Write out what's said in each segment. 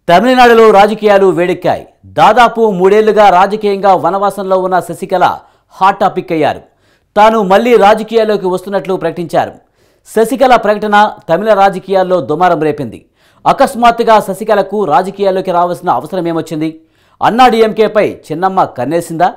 తమిళనాడులో రాజకీయాలు వేడెక్కాయి. దాదాపు 3 ఏళ్లుగా రాజకీయంగా వనవాసంలో ఉన్న శశికళ హాట్ టాపిక్ అయ్యారు. తాను మళ్లీ రాజకీయాల్లోకి వస్తున్నట్లు ప్రకటించారు. శశికళ ప్రకటన తమిళ రాజకీయాల్లో దుమారం రేపింది. అకస్మాత్తుగా శశికళకు రాజకీయాల్లోకి రావాల్సిన అవసరం ఏమొచ్చింది? అన్నా డీఎంకేపై చిన్నమ్మ కన్నేసిందా?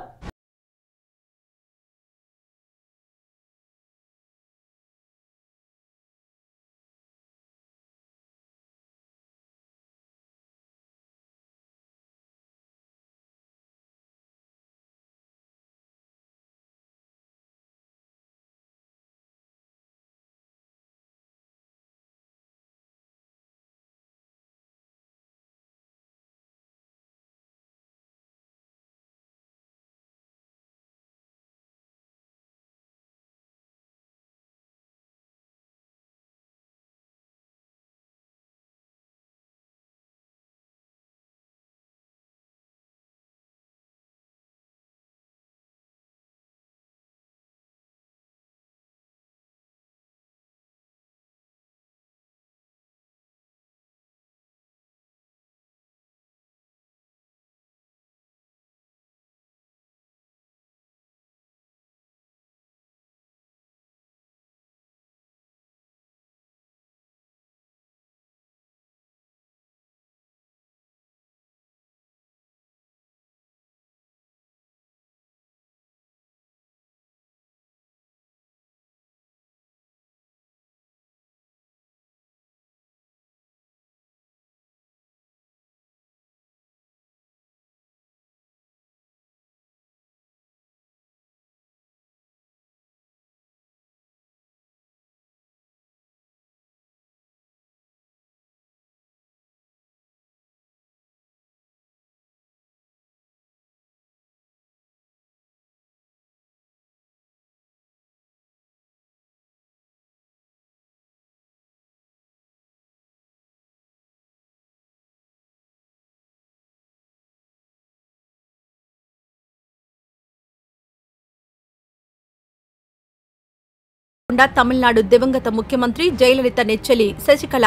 తమిళనాడు దివంగత ముఖ్యమంత్రి జయలలిత నెచ్చెలి శశికళ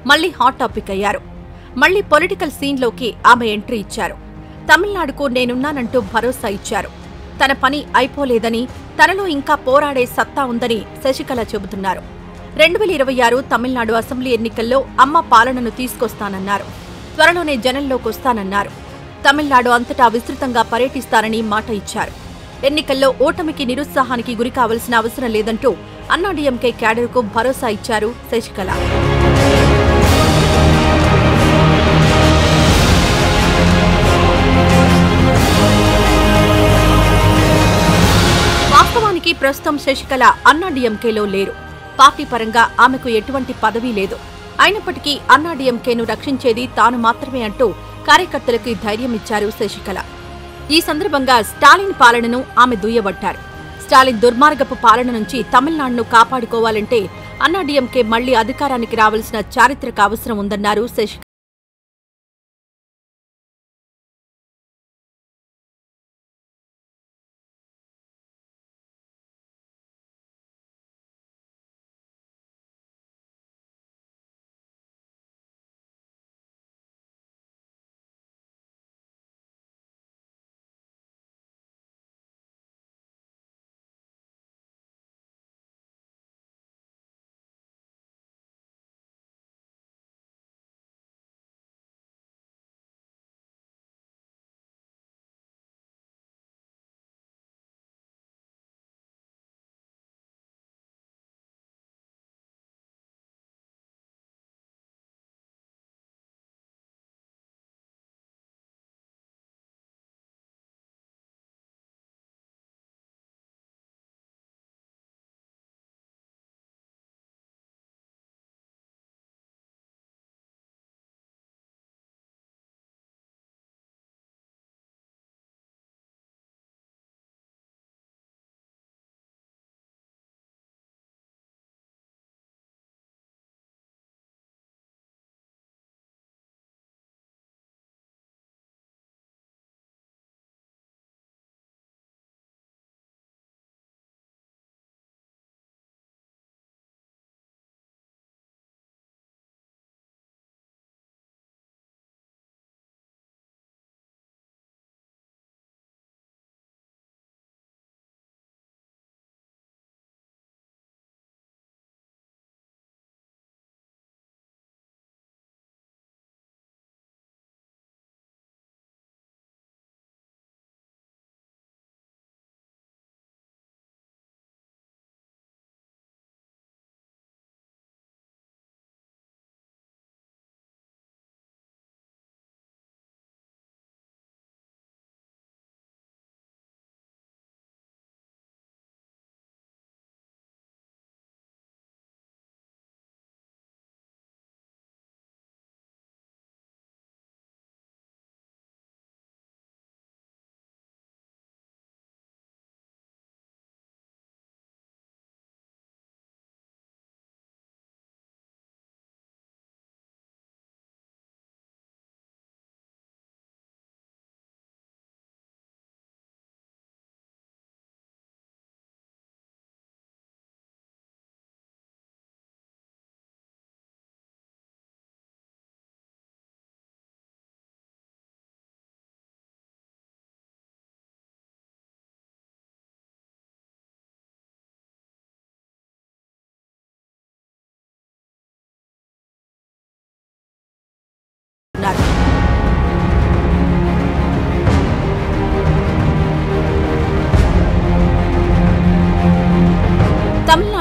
మళ్లీ హాట్ టాపిక్ అయ్యారు. మళ్లీ పొలిటికల్ సీన్లోకి ఆమె ఎంట్రీ ఇచ్చారు. తమిళనాడుకు నేనున్నానంటూ భరోసా ఇచ్చారు. తన పని అయిపోలేదని, తనలో ఇంకా పోరాడే సత్తా ఉందని శశికళ చెబుతున్నారు. 2026 తమిళనాడు అసెంబ్లీ ఎన్నికల్లో అమ్మ పాలనను తీసుకొస్తానన్నారు. త్వరలోనే జనంలోకొస్తానన్నారు. తమిళనాడు అంతటా విస్తృతంగా పర్యటిస్తారని మాట ఇచ్చారు. ఎన్నికల్లో ఓటమికి నిరుత్సాహానికి గురి కావలసిన అవసరం లేదంటూ అన్నా డీఎంకే క్యాడర్కు భరోసా ఇచ్చారు శశికళ. వాస్తవానికి ప్రస్తుతం శశికళ అన్నా డీఎంకేలో లేరు. పార్టీ పరంగా ఆమెకు ఎటువంటి పదవీ లేదు. అయినప్పటికీ అన్నా డీఎంకేను రక్షించేది తాను మాత్రమే అంటూ కార్యకర్తలకు ధైర్యం ఇచ్చారు శశికళ. ఈ సందర్భంగా స్టాలిన్ పాలనను ఆమె దుయ్యబట్టారు. స్టాలిన్ దుర్మార్గపు పాలన నుంచి తమిళనాడును కాపాడుకోవాలంటే అన్నా డీఎంకే మళ్లీ అధికారానికి రావాల్సిన చారిత్రక అవసరం ఉందన్నారు శశికళ.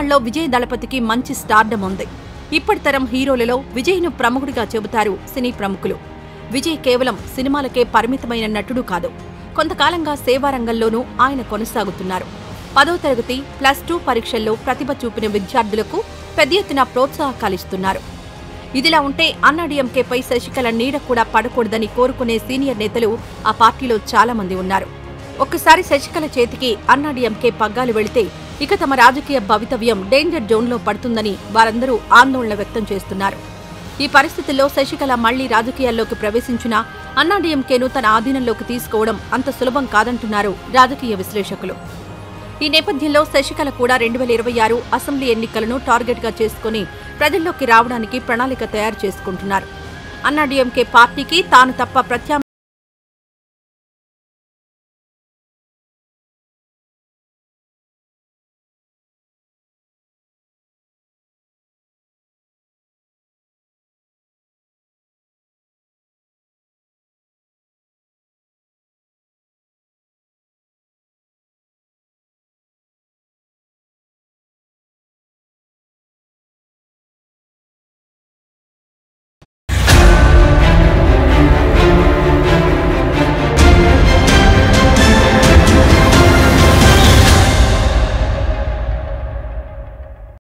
తమిళనాడులో విజయ్ దళపతికి మంచి స్టార్డమ్ ఉంది. ఇప్పటి తరం హీరోలలో విజయ్ను ప్రముఖుడిగా చెబుతారు సినీ ప్రముఖులు. విజయ్ కేవలం సినిమాలకే పరిమితమైన నటుడు కాదు. కొంతకాలంగా సేవారంగంలోనూ ఆయన కొనసాగుతున్నారు. 10వ తరగతి, +2 పరీక్షల్లో ప్రతిభ చూపిన విద్యార్థులకు పెద్ద ఎత్తున ప్రోత్సాహకాలిస్తున్నారు. ఇదిలా ఉంటే అన్నాడీఎంకేపై శశికళ నీడ కూడా పడకూడదని కోరుకునే సీనియర్ నేతలు ఆ పార్టీలో చాలా మంది ఉన్నారు. ఒక్కసారి శశికళ చేతికి అన్నాడీఎంకే పగ్గాలు వెళితే ఇక తమ రాజకీయ భవితవ్యం డేంజర్ జోన్లో పడుతుందని వారందరూ ఆందోళన వ్యక్తం చేస్తున్నారు. ఈ పరిస్థితుల్లో శశికళ మళ్లీ రాజకీయాల్లోకి ప్రవేశించినా అన్నాడీఎంకేను తన ఆధీనంలోకి తీసుకోవడం అంత సులభం కాదంటున్నారు రాజకీయ విశ్లేషకులు. ఈ నేపథ్యంలో శశికళ కూడా 2026 అసెంబ్లీ ఎన్నికలను టార్గెట్గా చేసుకుని ప్రజల్లోకి రావడానికి ప్రణాళిక తయారు చేసుకుంటున్నారు. అన్నాడీఎంకే పార్టీకి తాను తప్ప